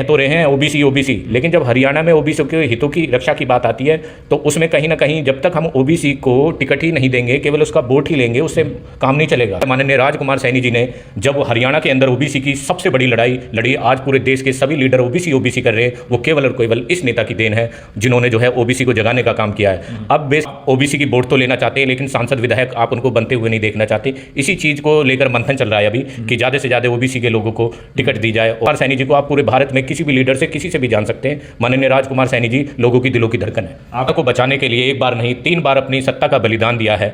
तो रहे हैं ओबीसी ओबीसी, लेकिन जब हरियाणा में ओबीसी के हितों की रक्षा की बात आती है तो उसमें कहीं ना कहीं जब तक हम ओबीसी को टिकट ही नहीं देंगे, केवल उसका वोट ही लेंगे, उससे काम नहीं चलेगा। माननीय राजकुमार सैनी जी ने जब हरियाणा के अंदर ओबीसी की सबसे बड़ी लड़ाई लड़ी, आज पूरे देश के सभी लीडर ओबीसी ओबीसी कर रहे हैं, वो केवल और केवल इस नेता की देन है जिन्होंने जो है ओबीसी को जगाने का काम किया है। अब बेस ओबीसी की वोट तो लेना चाहते हैं, लेकिन सांसद विधायक आप उनको बनते हुए नहीं देखना चाहते। इसी चीज को लेकर मंथन चल रहा है अभी कि ज्यादा से ज्यादा ओबीसी के लोगों को टिकट दी जाए। और सैनी जी को आप पूरे भारत में किसी भी लीडर से किसी से भी जान सकते हैं। माननीय राजकुमार सैनी जी लोगों की दिलों की धड़कन है। आपको बचाने के लिए एक बार नहीं 3 बार अपनी सत्ता का बलिदान दिया है,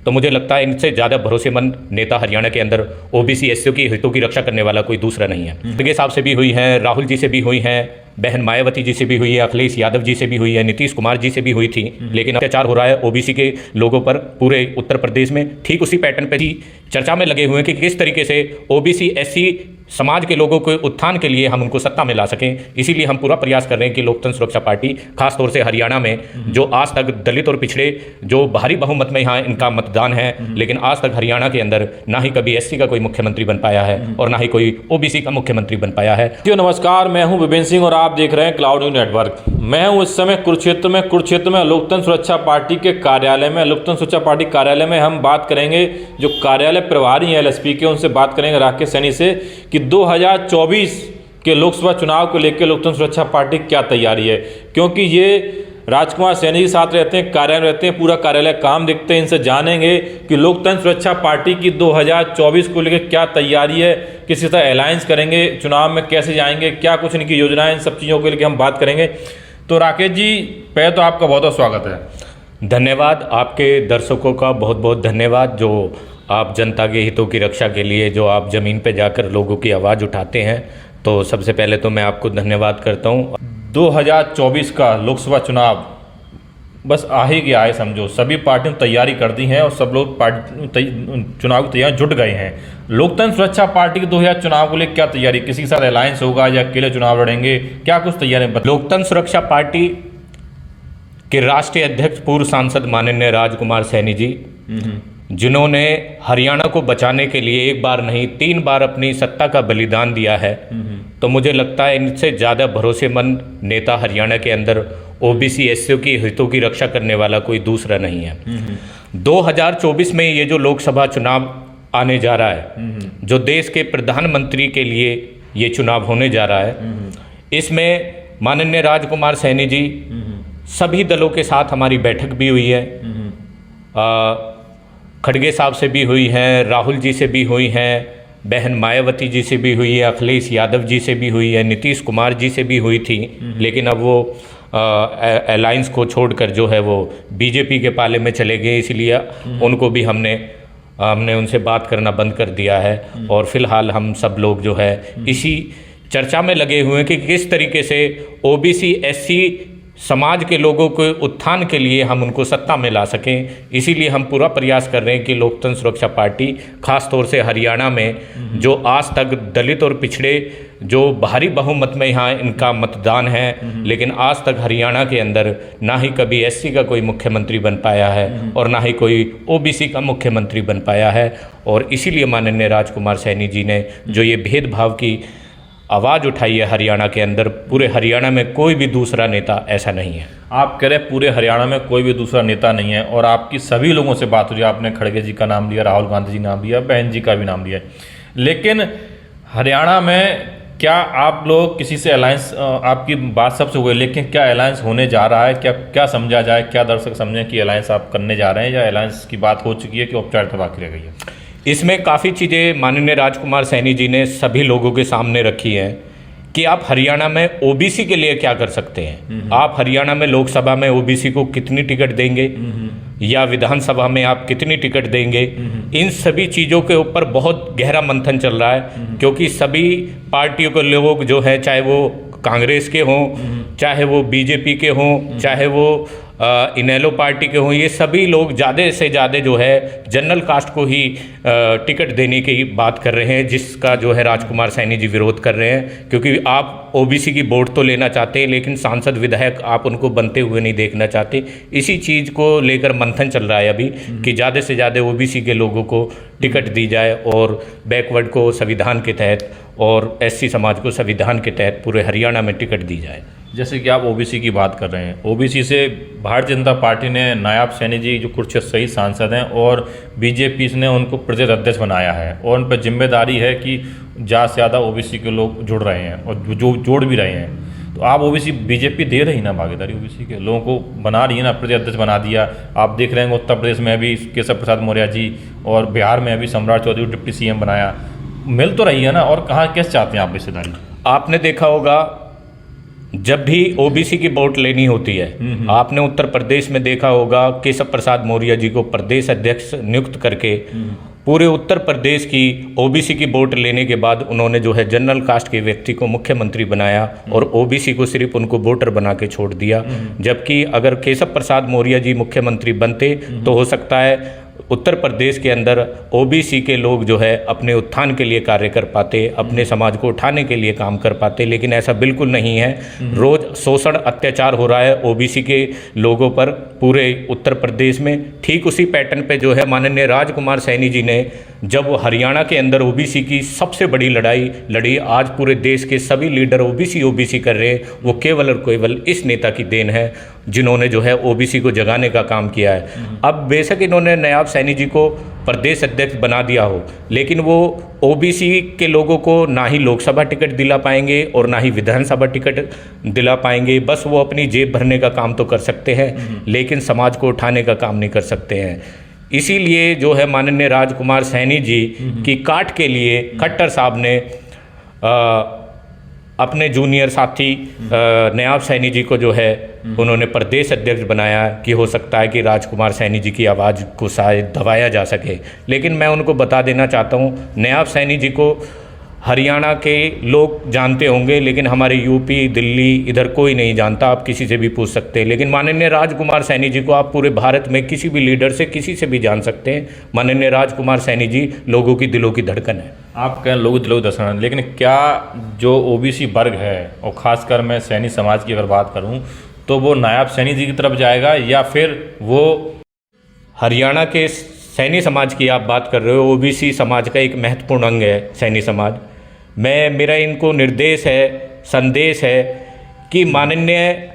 तो मुझे लगता है इनसे ज्यादा भरोसेमंद नेता हरियाणा के अंदर ओबीसी एससी की हितों की रक्षा करने वाला कोई दूसरा नहीं है। खड़गे साहब से भी हुई है, राहुल जी से भी हुई है, बहन मायावती जी से भी हुई है, अखिलेश यादव जी से भी हुई है, नीतीश कुमार जी से भी हुई थी। लेकिन अत्याचार हो रहा है ओबीसी के लोगों पर पूरे उत्तर प्रदेश में। ठीक उसी पैटर्न पर ही चर्चा में लगे हुए हैं कि किस तरीके से ओबीसी एससी समाज के लोगों के उत्थान के लिए हम उनको सत्ता में ला सकें। इसीलिए हम पूरा प्रयास कर रहे हैं कि लोकतंत्र सुरक्षा पार्टी खासतौर से हरियाणा में, जो आज तक दलित और पिछड़े जो भारी बहुमत में यहाँ इनका मतदान है, लेकिन आज तक हरियाणा के अंदर ना ही कभी एससी का कोई मुख्यमंत्री बन पाया है और ना ही कोई ओबीसी का मुख्यमंत्री बन पाया है। नमस्कार, मैं हूं विपिन सिंह और आप देख रहे हैं क्लाउड न्यूज नेटवर्क। मैं हूं इस समय कुरुक्षेत्र में लोकतंत्र सुरक्षा पार्टी के कार्यालय में। लोकतंत्र सुरक्षा पार्टी कार्यालय में हम बात करेंगे जो कार्यालय प्रभारी हैं एलएसपी के, उनसे बात करेंगे राकेश सैनी से कि 2024 के लोकसभा चुनाव को लेकर लोकतंत्र सुरक्षा पार्टी क्या तैयारी है। क्योंकि ये राजकुमार सैनी के साथ रहते हैं, कार्यालय में रहते हैं, पूरा कार्यालय काम देखते हैं। इनसे जानेंगे कि लोकतंत्र सुरक्षा पार्टी की 2024 को लेकर क्या तैयारी है, किसी तरह अलायंस करेंगे, चुनाव में कैसे जाएंगे, क्या कुछ इनकी योजनाएं, इन सब चीज़ों को लेकर हम बात करेंगे। तो राकेश जी, पहले तो आपका बहुत बहुत स्वागत है। धन्यवाद, आपके दर्शकों का बहुत बहुत धन्यवाद जो आप जनता के हितों की रक्षा के लिए जो आप ज़मीन पे जाकर लोगों की आवाज़ उठाते हैं। तो सबसे पहले तो मैं आपको धन्यवाद करता हूँ। 2024 का लोकसभा चुनाव बस आ ही गया है, समझो सभी पार्टियां तैयारी कर दी हैं और सब लोग चुनाव की तैयारी जुट गए हैं। लोकतंत्र सुरक्षा पार्टी की 2000 चुनाव को लेकर क्या तैयारी, किसी के साथ अलायंस होगा या अकेले चुनाव लड़ेंगे, क्या कुछ तैयारी? लोकतंत्र सुरक्षा पार्टी के राष्ट्रीय अध्यक्ष पूर्व सांसद माननीय राजकुमार सैनी जी, जिन्होंने हरियाणा को बचाने के लिए एक बार नहीं 3 बार अपनी सत्ता का बलिदान दिया है, तो मुझे लगता है इनसे ज़्यादा भरोसेमंद नेता हरियाणा के अंदर ओबीसी एससी की हितों की रक्षा करने वाला कोई दूसरा नहीं है। 2024 में ये जो लोकसभा चुनाव आने जा रहा है, जो देश के प्रधानमंत्री के लिए ये चुनाव होने जा रहा है, इसमें माननीय राजकुमार सैनी जी सभी दलों के साथ हमारी बैठक भी हुई है। खड़गे साहब से भी हुई है, राहुल जी से भी हुई हैं, बहन मायावती जी से भी हुई है, अखिलेश यादव जी से भी हुई है, नीतीश कुमार जी से भी हुई थी। लेकिन अब वो अलायंस को छोड़कर जो है वो बीजेपी के पाले में चले गए, इसलिए उनको भी हमने उनसे बात करना बंद कर दिया है। और फिलहाल हम सब लोग जो है इसी चर्चा में लगे हुए हैं कि किस तरीके से ओबीसी एससी समाज के लोगों के उत्थान के लिए हम उनको सत्ता में ला सकें। इसीलिए हम पूरा प्रयास कर रहे हैं कि लोकतंत्र सुरक्षा पार्टी खास तौर से हरियाणा में, जो आज तक दलित और पिछड़े जो भारी बहुमत में यहाँ इनका मतदान है, लेकिन आज तक हरियाणा के अंदर ना ही कभी एससी का कोई मुख्यमंत्री बन पाया है और ना ही कोई ओबीसी का मुख्यमंत्री बन पाया है। और इसीलिए माननीय राजकुमार सैनी जी ने जो ये भेदभाव की आवाज़ उठाई है हरियाणा के अंदर, पूरे हरियाणा में कोई भी दूसरा नेता ऐसा नहीं है। आप कह रहे हैं पूरे हरियाणा में कोई भी दूसरा नेता नहीं है, और आपकी सभी लोगों से बात हो रही है, आपने खड़गे जी का नाम लिया, राहुल गांधी जी नाम लिया, बहन जी का भी नाम लिया, लेकिन हरियाणा में क्या आप लोग किसी से अलायंस, आपकी बात सबसे हुई, लेकिन क्या अलायंस होने जा रहा है? क्या समझा जाए, क्या दर्शक समझें कि अलायंस आप करने जा रहे हैं या अलायंस की बात हो चुकी है कि औपचारिकता बाकी रह गई है? इसमें काफ़ी चीज़ें माननीय राजकुमार सैनी जी ने सभी लोगों के सामने रखी हैं कि आप हरियाणा में ओबीसी के लिए क्या कर सकते हैं। आप हरियाणा में लोकसभा में ओबीसी को कितनी टिकट देंगे या विधानसभा में आप कितनी टिकट देंगे, इन सभी चीज़ों के ऊपर बहुत गहरा मंथन चल रहा है। क्योंकि सभी पार्टियों के लोग जो हैं, चाहे वो कांग्रेस के हों, चाहे वो बीजेपी के हों, चाहे वो इनेलो पार्टी के हों, ये सभी लोग ज़्यादा से ज़्यादा जो है जनरल कास्ट को ही टिकट देने की बात कर रहे हैं, जिसका जो है राजकुमार सैनी जी विरोध कर रहे हैं। क्योंकि आप ओबीसी की वोट तो लेना चाहते हैं, लेकिन सांसद विधायक आप उनको बनते हुए नहीं देखना चाहते। इसी चीज़ को लेकर मंथन चल रहा है अभी कि ज़्यादा से ज़्यादा ओबीसी के लोगों को टिकट दी जाए और बैकवर्ड को संविधान के तहत और एससी समाज को संविधान के तहत पूरे हरियाणा में टिकट दी जाए। जैसे कि आप ओबीसी की बात कर रहे हैं, ओबीसी से भारतीय जनता पार्टी ने नायाब सैनी जी जो कुरुक्षेत्र से ही सांसद हैं और बीजेपी ने उनको प्रदेश अध्यक्ष बनाया है और उन पर जिम्मेदारी है कि ज़्यादा से ज़्यादा ओबीसी के लोग जुड़ रहे हैं और जो जोड़ भी रहे हैं। तो आप ओबीसी बीजेपी दे रही ना भागीदारी, ओबीसी के लोगों को बना रही है ना, प्रदेश अध्यक्ष बना दिया। आप देख रहे हैं उत्तर प्रदेश में अभी केशव प्रसाद मौर्य जी और बिहार में अभी सम्राट चौधरी डिप्टी सीएम बनाया, मिल तो रही है ना। और कहाँ कैसे चाहते हैं आप हिस्सेदारी? आपने देखा होगा जब भी ओबीसी की वोट लेनी होती है, आपने उत्तर प्रदेश में देखा होगा केशव प्रसाद मौर्य जी को प्रदेश अध्यक्ष नियुक्त करके पूरे उत्तर प्रदेश की ओबीसी की वोट लेने के बाद उन्होंने जो है जनरल कास्ट के व्यक्ति को मुख्यमंत्री बनाया और ओबीसी को सिर्फ उनको वोटर बना के छोड़ दिया। जबकि अगर केशव प्रसाद मौर्य जी मुख्यमंत्री बनते तो हो सकता है उत्तर प्रदेश के अंदर ओबीसी के लोग जो है अपने उत्थान के लिए कार्य कर पाते, अपने समाज को उठाने के लिए काम कर पाते, लेकिन ऐसा बिल्कुल नहीं है। रोज शोषण अत्याचार हो रहा है ओबीसी के लोगों पर पूरे उत्तर प्रदेश में। ठीक उसी पैटर्न पे जो है माननीय राजकुमार सैनी जी ने जब वो हरियाणा के अंदर ओबीसी की सबसे बड़ी लड़ाई लड़ी, आज पूरे देश के सभी लीडर ओबीसी कर रहे हैं, वो केवल और केवल इस नेता की देन है जिन्होंने जो है ओबीसी को जगाने का काम किया है। अब बेशक इन्होंने नायाब सैनी जी को प्रदेश अध्यक्ष बना दिया हो, लेकिन वो ओबीसी के लोगों को ना ही लोकसभा टिकट दिला पाएंगे और ना ही विधानसभा टिकट दिला पाएंगे। बस वो अपनी जेब भरने का काम तो कर सकते हैं, लेकिन समाज को उठाने का काम नहीं कर सकते हैं। इसीलिए जो है माननीय राजकुमार सैनी जी की काट के लिए खट्टर साहब ने अपने जूनियर साथी नायाब सैनी जी को जो है उन्होंने प्रदेश अध्यक्ष बनाया कि हो सकता है कि राजकुमार सैनी जी की आवाज़ को शायद दबाया जा सके। लेकिन मैं उनको बता देना चाहता हूँ, नायाब सैनी जी को हरियाणा के लोग जानते होंगे, लेकिन हमारे यूपी दिल्ली इधर कोई नहीं जानता। आप किसी से भी पूछ सकते हैं, लेकिन माननीय राजकुमार सैनी जी को आप पूरे भारत में किसी भी लीडर से किसी से भी जान सकते हैं। माननीय राजकुमार सैनी जी लोगों की दिलों की धड़कन है। आप कहें लोग दिलों की धड़कन, लेकिन क्या जो ओबीसी वर्ग है और ख़ासकर मैं सैनी समाज की अगर बात करूँ तो वो नायाब सैनी जी की तरफ जाएगा या फिर वो हरियाणा के सैनी समाज की आप बात कर रहे हो? ओबीसी समाज का एक महत्वपूर्ण अंग है सैनी समाज। मेरा इनको निर्देश है, संदेश है कि माननीय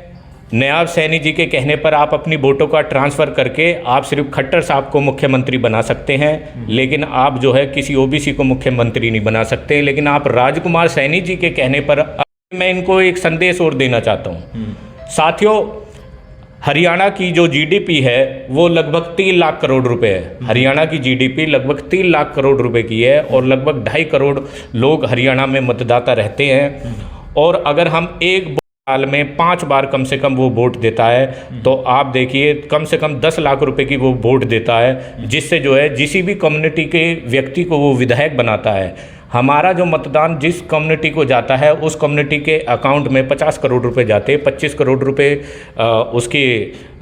नायाब सैनी जी के कहने पर आप अपनी वोटों का ट्रांसफ़र करके आप सिर्फ खट्टर साहब को मुख्यमंत्री बना सकते हैं, लेकिन आप जो है किसी ओबीसी को मुख्यमंत्री नहीं बना सकते। लेकिन आप राजकुमार सैनी जी के कहने पर मैं इनको एक संदेश और देना चाहता हूँ। साथियों, हरियाणा की जो जीडीपी है वो लगभग 3 लाख करोड़ रुपए है। हरियाणा की जीडीपी लगभग 3 लाख करोड़ रुपए की है और लगभग 2.5 करोड़ लोग हरियाणा में मतदाता रहते हैं। और अगर हम एक साल में 5 बार कम से कम वो वोट देता है तो आप देखिए कम से कम 10 लाख रुपए की वो वोट देता है, जिससे जो है जिसी भी कम्युनिटी के व्यक्ति को वो विधायक बनाता है। हमारा जो मतदान जिस कम्युनिटी को जाता है उस कम्युनिटी के अकाउंट में 50 करोड़ रुपए जाते हैं। 25 करोड़ रुपए उसके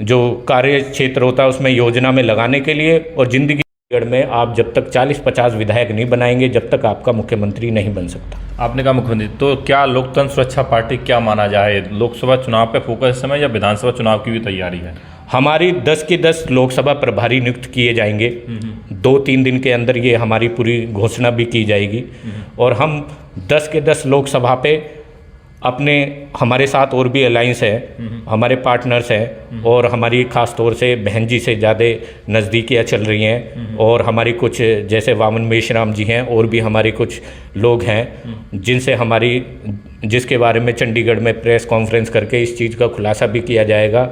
जो कार्य क्षेत्र होता है उसमें योजना में लगाने के लिए, और ज़िंदगी में आप जब तक 40-50 विधायक नहीं बनाएंगे जब तक आपका मुख्यमंत्री नहीं बन सकता। आपने कहा मुख्यमंत्री, तो क्या लोकतंत्र सुरक्षा पार्टी क्या माना जाए? लोकसभा चुनाव पे फोकस इस समय या विधानसभा चुनाव की भी तैयारी है? हमारी 10 के 10 लोकसभा प्रभारी नियुक्त किए जाएंगे। 2-3 दिन के अंदर ये हमारी पूरी घोषणा भी की जाएगी और हम 10 के 10 लोकसभा पे हमारे साथ और भी अलाइंस है, हमारे पार्टनर्स हैं और हमारी ख़ास तौर से बहन जी से ज़्यादा नज़दीकियाँ चल रही हैं। और हमारी कुछ जैसे वामन मेश्राम जी हैं और भी हमारे कुछ लोग हैं जिसके बारे में चंडीगढ़ में प्रेस कॉन्फ्रेंस करके इस चीज़ का खुलासा भी किया जाएगा।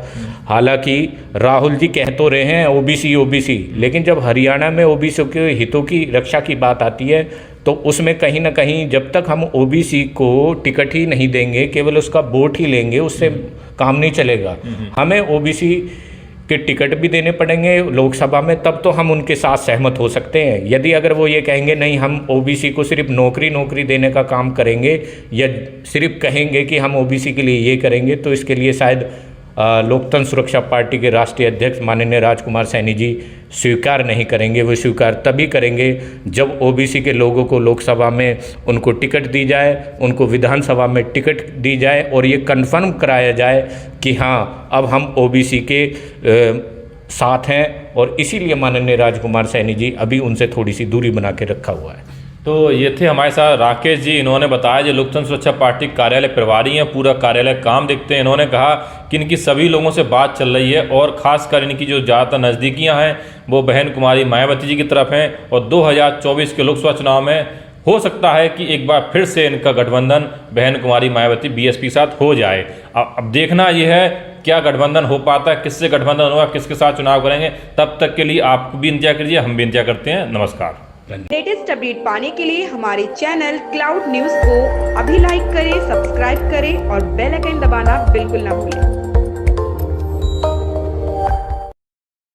हालांकि राहुल जी कह तो रहे हैं ओबीसी, लेकिन जब हरियाणा में ओबीसी के हितों की रक्षा की बात आती है तो उसमें कहीं ना कहीं जब तक हम ओबीसी को टिकट ही नहीं देंगे, केवल उसका वोट ही लेंगे, उससे काम नहीं चलेगा। हमें ओबीसी के टिकट भी देने पड़ेंगे लोकसभा में, तब तो हम उनके साथ सहमत हो सकते हैं। यदि अगर वो ये कहेंगे नहीं हम ओबीसी को सिर्फ नौकरी देने का काम करेंगे या सिर्फ कहेंगे कि हम ओबीसी के लिए ये करेंगे, तो इसके लिए शायद लोकतंत्र सुरक्षा पार्टी के राष्ट्रीय अध्यक्ष माननीय राजकुमार सैनी जी स्वीकार नहीं करेंगे। वो स्वीकार तभी करेंगे जब ओबीसी के लोगों को लोकसभा में उनको टिकट दी जाए, उनको विधानसभा में टिकट दी जाए और ये कन्फर्म कराया जाए कि हाँ अब हम ओबीसी के साथ हैं। और इसीलिए माननीय राजकुमार सैनी जी अभी उनसे थोड़ी सी दूरी बना के रखा हुआ है। तो ये थे हमारे साथ राकेश जी। इन्होंने बताया जो लोकतंत्र सुरक्षा पार्टी कार्यालय प्रभारी हैं, पूरा कार्यालय काम देखते हैं। इन्होंने कहा कि इनकी सभी लोगों से बात चल रही है और खासकर इनकी जो ज़्यादातर नज़दीकियाँ हैं वो बहन कुमारी मायावती जी की तरफ हैं। और 2024 के लोकसभा चुनाव में हो सकता है कि एक बार फिर से इनका गठबंधन बहन कुमारी मायावती बीएसपी साथ हो जाए। अब देखना यह है क्या गठबंधन हो पाता है, किससे गठबंधन होगा, किसके साथ चुनाव करेंगे। तब तक के लिए आप भी इंतजार कीजिए, हम भी इंतजार करते हैं। नमस्कार। लेटेस्ट अपडेट पाने के लिए हमारे चैनल क्लाउड न्यूज़ को अभी लाइक करें, सब्सक्राइब करें और बेल आइकन दबाना बिल्कुल ना भूलें।